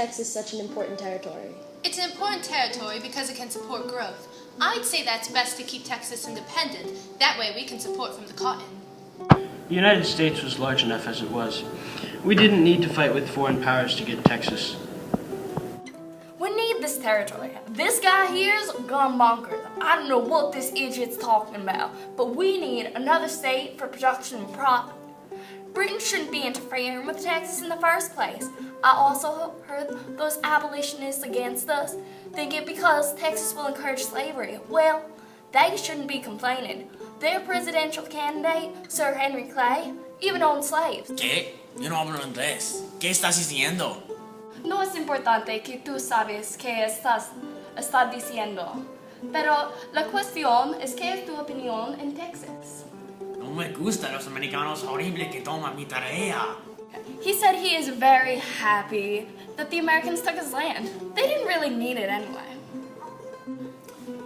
Texas such an important territory? It's an important territory because it can support growth. I'd say that's best to keep Texas independent. That way we can support from the cotton. The United States was large enough as it was. We didn't need to fight with foreign powers to get Texas. We need this territory. This guy here's gone bonkers. I don't know what this idiot's talking about, but we need another state for production and profit. Britain shouldn't be interfering with Texas in the first place. I also heard those abolitionists against us think it because Texas will encourage slavery. Well, they shouldn't be complaining. Their presidential candidate, Sir Henry Clay, even owned slaves. ¿Qué? Yo no hablo inglés. ¿Qué estás diciendo? No es importante que tú sabes qué estás diciendo, pero la cuestión es qué es tu opinión en Texas. No me gustan los americanos horribles que toman mi tarea. He said he is very happy that the Americans took his land. They didn't really need it anyway.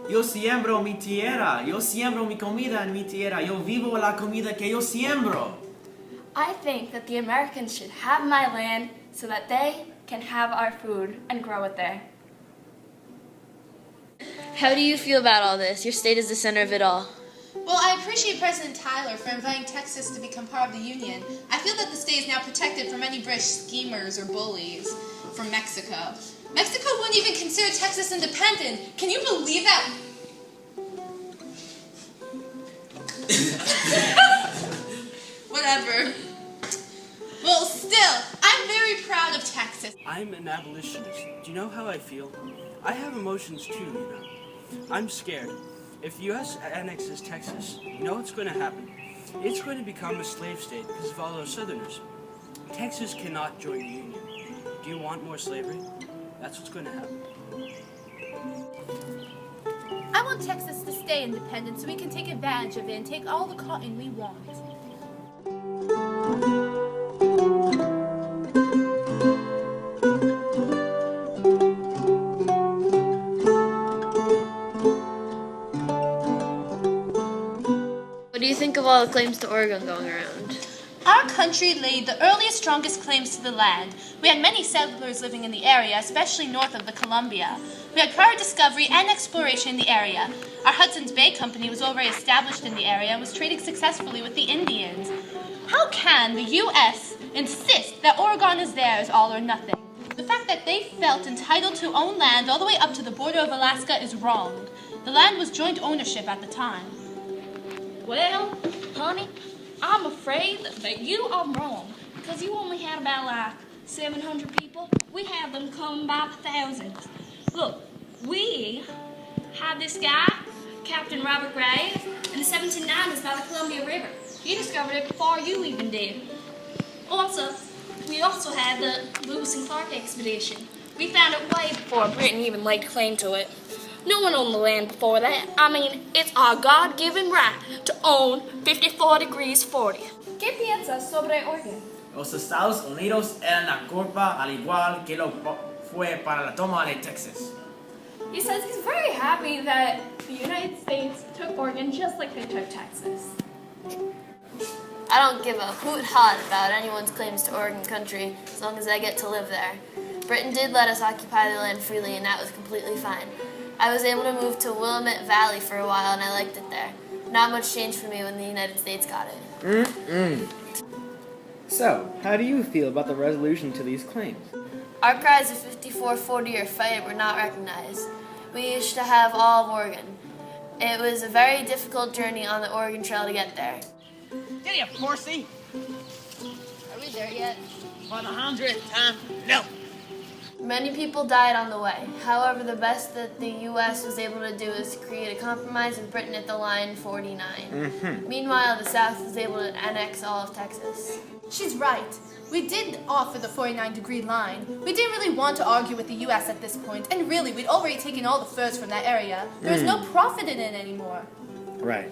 Yo siembro mi tierra. Yo siembro mi comida en mi tierra. Yo vivo la comida que yo siembro. I think that the Americans should have my land so that they can have our food and grow it there. How do you feel about all this? Your state is the center of it all. Well, I appreciate President Tyler for inviting Texas to become part of the Union. I feel that the state is now protected from any British schemers or bullies from Mexico. Mexico wouldn't even consider Texas independent. Can you believe that? Whatever. Well, still, I'm very proud of Texas. I'm an abolitionist. Do you know how I feel? I have emotions too, you know. I'm scared. If the U.S. annexes Texas, you know what's going to happen? It's going to become a slave state because of all those Southerners. Texas cannot join the Union. Do you want more slavery? That's what's going to happen. I want Texas to stay independent so we can take advantage of it and take all the cotton we want. What do you think of all the claims to Oregon going around? Our country laid the earliest, strongest claims to the land. We had many settlers living in the area, especially north of the Columbia. We had prior discovery and exploration in the area. Our Hudson's Bay Company was already established in the area and was trading successfully with the Indians. How can the U.S. insist that Oregon is theirs, all or nothing? The fact that they felt entitled to own land all the way up to the border of Alaska is wrong. The land was joint ownership at the time. Well, honey, I'm afraid that you are wrong, because you only had about like 700 people. We had them come by thousands. Look, we had this guy, Captain Robert Gray, in the 1790s by the Columbia River. He discovered it before you even did. We also had the Lewis and Clark expedition. We found it way before Britain even laid claim to it. No one owned the land before that. I mean, it's our God-given right to own 54 degrees 40. ¿Qué piensas sobre Oregon? Los Estados Unidos eran la culpa al igual que lo fue para la toma de Texas. He says he's very happy that the United States took Oregon just like they took Texas. I don't give a hoot-hot about anyone's claims to Oregon country as long as I get to live there. Britain did let us occupy the land freely, and that was completely fine. I was able to move to Willamette Valley for a while, and I liked it there. Not much changed for me when the United States got it. So, how do you feel about the resolution to these claims? Our cries of 54-40 or fight were not recognized. We used to have all of Oregon. It was a very difficult journey on the Oregon Trail to get there. Get you, horsey! Are we there yet? For the 100th time, no! Many people died on the way. However, the best that the U.S. was able to do is to create a compromise with Britain at the line 49. Meanwhile, the South was able to annex all of Texas. She's right. We did offer the 49-degree line. We didn't really want to argue with the U.S. at this point, and really, we'd already taken all the furs from that area. There was no profit in it anymore. Right.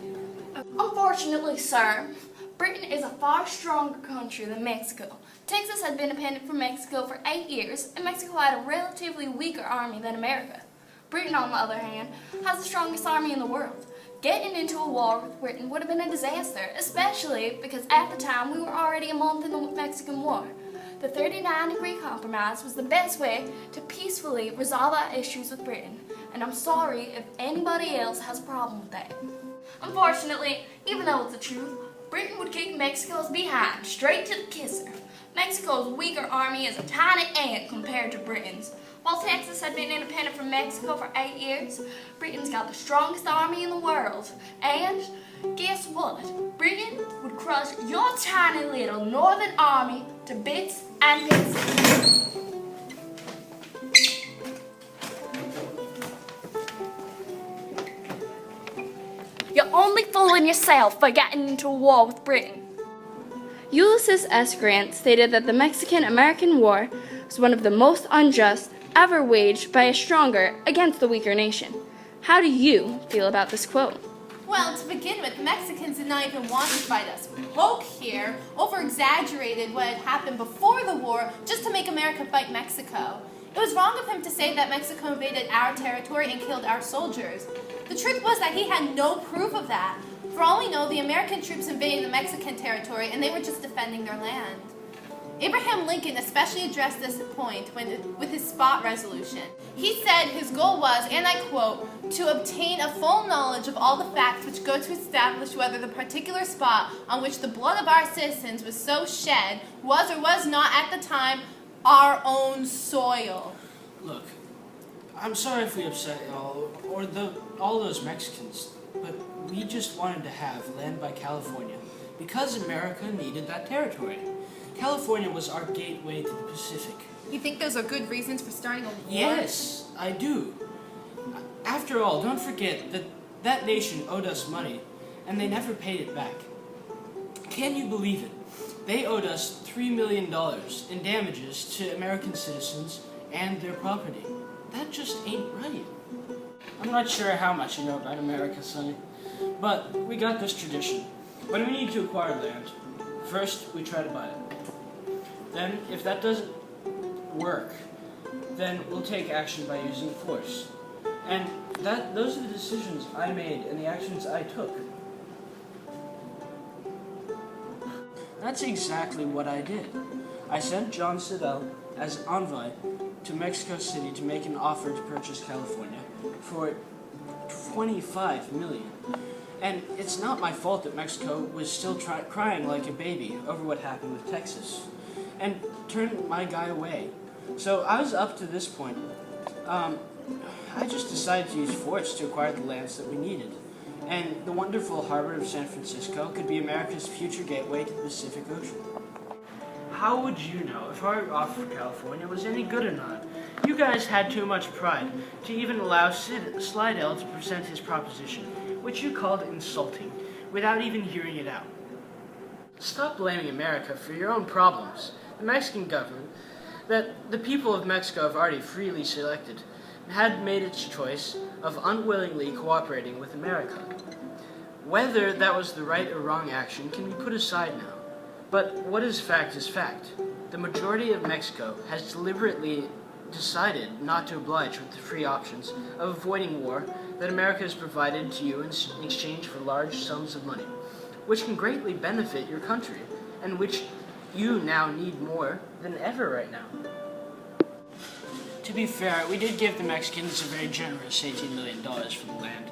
Unfortunately, sir, Britain is a far stronger country than Mexico. Texas had been independent from Mexico for 8 years, and Mexico had a relatively weaker army than America. Britain, on the other hand, has the strongest army in the world. Getting into a war with Britain would have been a disaster, especially because at the time we were already a month in the Mexican War. The 39-degree compromise was the best way to peacefully resolve our issues with Britain, and I'm sorry if anybody else has a problem with that. Unfortunately, even though it's the truth, Britain would kick Mexico's behind straight to the kisser. Mexico's weaker army is a tiny ant compared to Britain's. While Texas had been independent from Mexico for 8 years, Britain's got the strongest army in the world. And guess what? Britain would crush your tiny little northern army to bits and pieces. You're only fooling yourself by getting into a war with Britain. Ulysses S. Grant stated that the Mexican-American War was one of the most unjust ever waged by a stronger against the weaker nation. How do you feel about this quote? Well, to begin with, Mexicans did not even want to fight us. Polk here over-exaggerated what had happened before the war just to make America fight Mexico. It was wrong of him to say that Mexico invaded our territory and killed our soldiers. The truth was that he had no proof of that. For all we know, the American troops invaded the Mexican territory and they were just defending their land. Abraham Lincoln especially addressed this point with his spot resolution. He said his goal was, and I quote, to obtain a full knowledge of all the facts which go to establish whether the particular spot on which the blood of our citizens was so shed was or was not at the time our own soil. Look, I'm sorry if we upset y'all, or all those Mexicans, but we just wanted to have land by California because America needed that territory. California was our gateway to the Pacific. You think those are good reasons for starting a war? Yes, I do. After all, don't forget that that nation owed us money, and they never paid it back. Can you believe it? They owed us $3 million in damages to American citizens and their property. That just ain't right. I'm not sure how much you know about America, Sonny, but we got this tradition. When we need to acquire land, first we try to buy it. Then, if that doesn't work, then we'll take action by using force. And those are the decisions I made and the actions I took. That's exactly what I did. I sent John Siddell as envoy to Mexico City to make an offer to purchase California for $25 million. And it's not my fault that Mexico was still crying like a baby over what happened with Texas and turned my guy away. So I was up to this point. I just decided to use force to acquire the lands that we needed. And the wonderful harbor of San Francisco could be America's future gateway to the Pacific Ocean. How would you know if our offer for California was any good or not? You guys had too much pride to even allow Slidell to present his proposition, which you called insulting, without even hearing it out. Stop blaming America for your own problems. The Mexican government, that the people of Mexico have already freely selected, had made its choice of unwillingly cooperating with America. Whether that was the right or wrong action can be put aside now. But what is fact is fact. The majority of Mexico has deliberately decided not to oblige with the free options of avoiding war that America has provided to you in exchange for large sums of money, which can greatly benefit your country, and which you now need more than ever right now. To be fair, we did give the Mexicans a very generous $18 million for the land.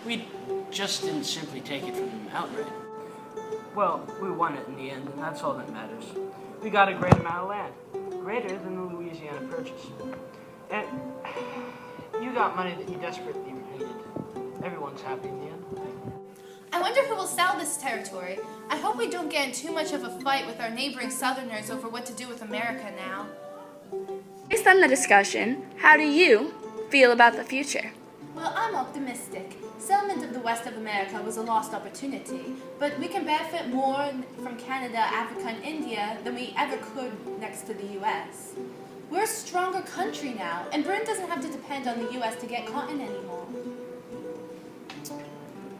We just didn't simply take it from them outright. Well, we won it in the end, and that's all that matters. We got a great amount of land, greater than the Louisiana Purchase. And you got money that you desperately needed. Everyone's happy in the end. I wonder who will sell this territory. I hope we don't get in too much of a fight with our neighboring Southerners over what to do with America now. Based on the discussion, how do you feel about the future? Well, I'm optimistic. Settlement of the west of America was a lost opportunity, but we can benefit more from Canada, Africa, and India than we ever could next to the U.S. We're a stronger country now, and Britain doesn't have to depend on the U.S. to get cotton anymore.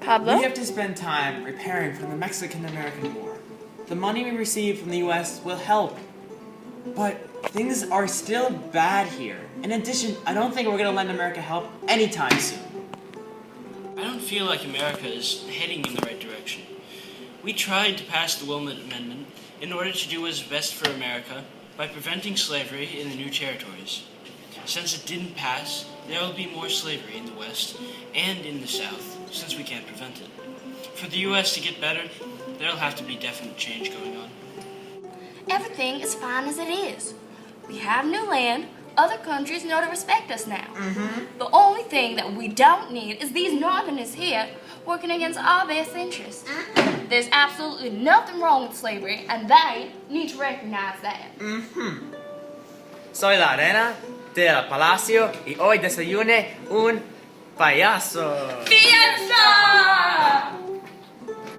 Pablo? We have to spend time preparing for the Mexican-American War. The money we receive from the U.S. will help, but things are still bad here. In addition, I don't think we're going to lend America help anytime soon. I don't feel like America is heading in the right direction. We tried to pass the Wilmot Amendment in order to do what is best for America, by preventing slavery in the new territories. Since it didn't pass, there will be more slavery in the West and in the South, since we can't prevent it. For the U.S. to get better, there'll have to be definite change going on. Everything is fine as it is. We have new land. Other countries know to respect us now. The only thing that we don't need is these northerners here working against our best interests. There's absolutely nothing wrong with slavery, and they need to recognize that. Soy la reina del palacio y hoy desayuné un payaso. Fiesta!